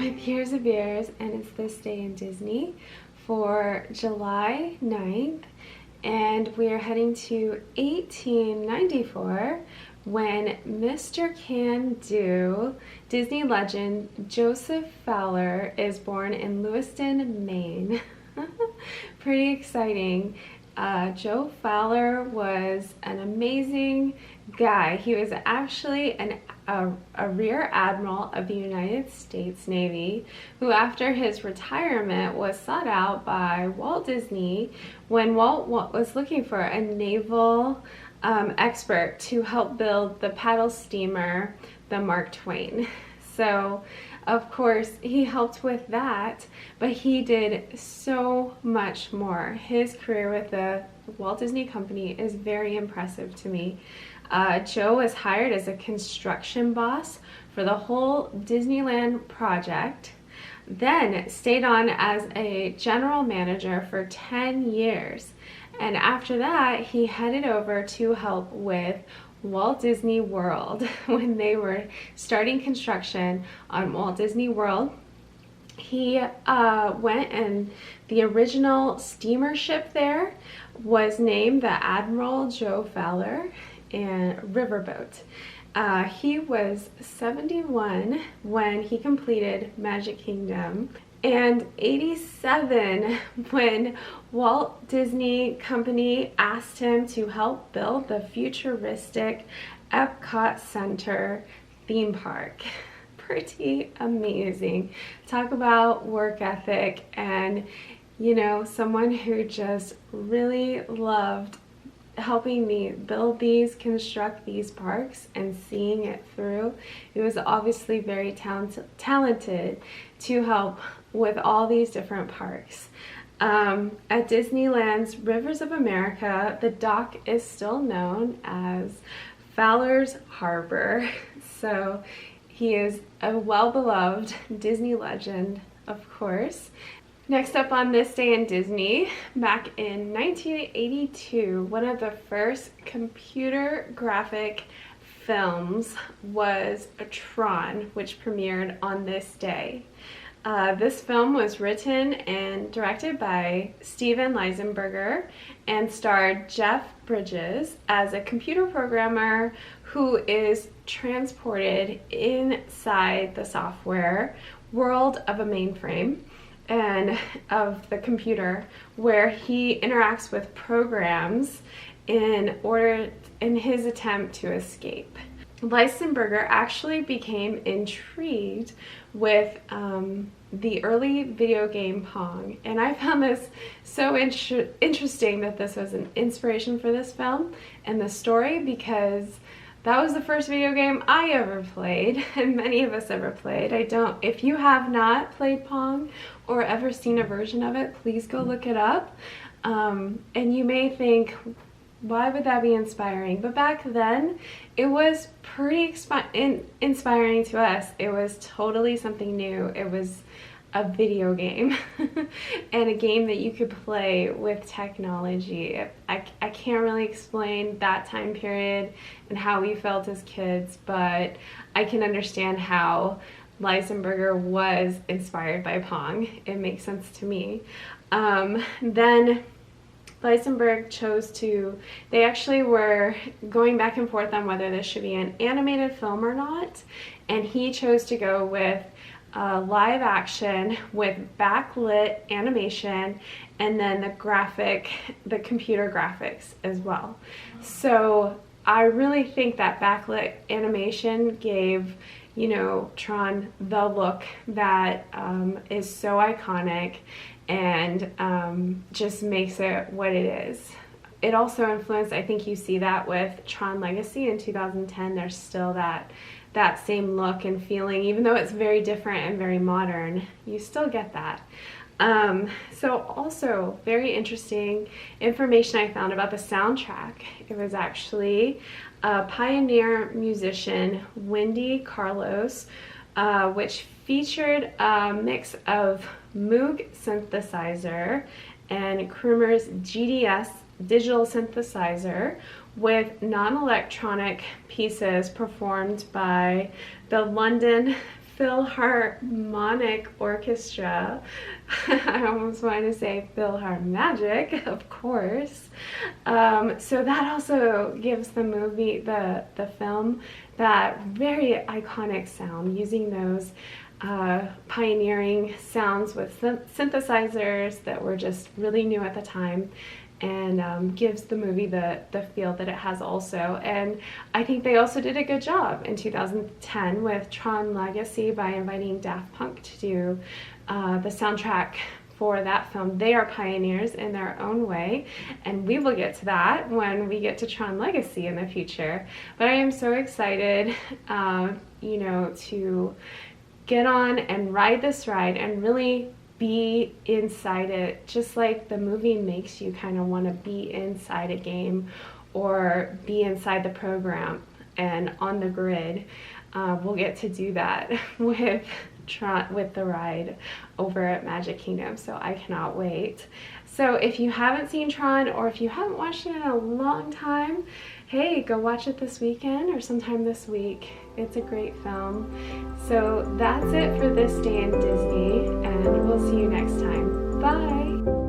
with Years of Years, and it's This Day in Disney for July 9th, and we are heading to 1894 when Mr. Can-Do, Disney legend Joseph Fowler, is born in Lewiston, Maine. Pretty exciting. Joe Fowler was an amazing guy. He was actually a Rear Admiral of the United States Navy, who after his retirement was sought out by Walt Disney when Walt was looking for a naval expert to help build the paddle steamer, the Mark Twain. So of course he helped with that, but he did so much more. His career with the Walt Disney Company is very impressive to me. Joe was hired as a construction boss for the whole Disneyland project, then stayed on as a general manager for 10 years. And after that, he headed over to help with Walt Disney World when they were starting construction on Walt Disney World. He went, and the original steamer ship there was named the Admiral Joe Fowler Riverboat. He was 71 when he completed Magic Kingdom, and 87 when Walt Disney Company asked him to help build the futuristic Epcot Center theme park. Pretty amazing. Talk about work ethic and, you know, someone who just really loved helping me build these, construct these parks, and seeing it through. He was obviously very talented to help with all these different parks. At Disneyland's Rivers of America, the dock is still known as Fowler's Harbor. So he is a well-beloved Disney legend, of course. Next up on This Day in Disney, back in 1982, one of the first computer graphic films was Tron, which premiered on this day. This film was written and directed by Steven Lisenberger and starred Jeff Bridges as a computer programmer who is transported inside the software world of a mainframe and of the computer, where he interacts with programs in his attempt to escape. Lisenberger actually became intrigued with the early video game Pong, and I found this so interesting that this was an inspiration for this film and the story, because that was the first video game I ever played, and many of us ever played. If you have not played Pong or ever seen a version of it, please go look it up. And you may think, why would that be inspiring? But back then, it was pretty inspiring to us. It was totally something new. It was a video game and a game that you could play with technology. I can't really explain that time period and how we felt as kids, but I can understand how Lisenberger was inspired by Pong. It makes sense to me. Then Lisenberg they actually were going back and forth on whether this should be an animated film or not, and he chose to go with live action with backlit animation, and then the computer graphics as well. So I really think that backlit animation gave, you know, Tron the look that is so iconic and just makes it what it is. It also influenced, I think you see that with Tron Legacy in 2010, there's still that same look and feeling, even though it's very different and very modern, you still get that. So also very interesting information I found about the soundtrack. It was actually pioneer musician Wendy Carlos, which featured a mix of Moog synthesizer and Krummer's GDS digital synthesizer with non-electronic pieces performed by the London Philharmonic Orchestra. I almost want to say Philharmagic, of course. So that also gives the movie, the film, that very iconic sound, using those pioneering sounds with synthesizers that were just really new at the time, and gives the movie the feel that it has also. And I think they also did a good job in 2010 with Tron Legacy by inviting Daft Punk to do the soundtrack for that film. They are pioneers in their own way, and we will get to that when we get to Tron Legacy in the future. But I am so excited, you know, to get on and ride this ride and really be inside it, just like the movie makes you kind of want to be inside a game or be inside the program and on the grid. We'll get to do that with Tron, with the ride over at Magic Kingdom, so I cannot wait. So if you haven't seen Tron, or if you haven't watched it in a long time, hey, go watch it this weekend or sometime this week. It's a great film. So that's it for this day in Disney, and we'll see you next time. Bye!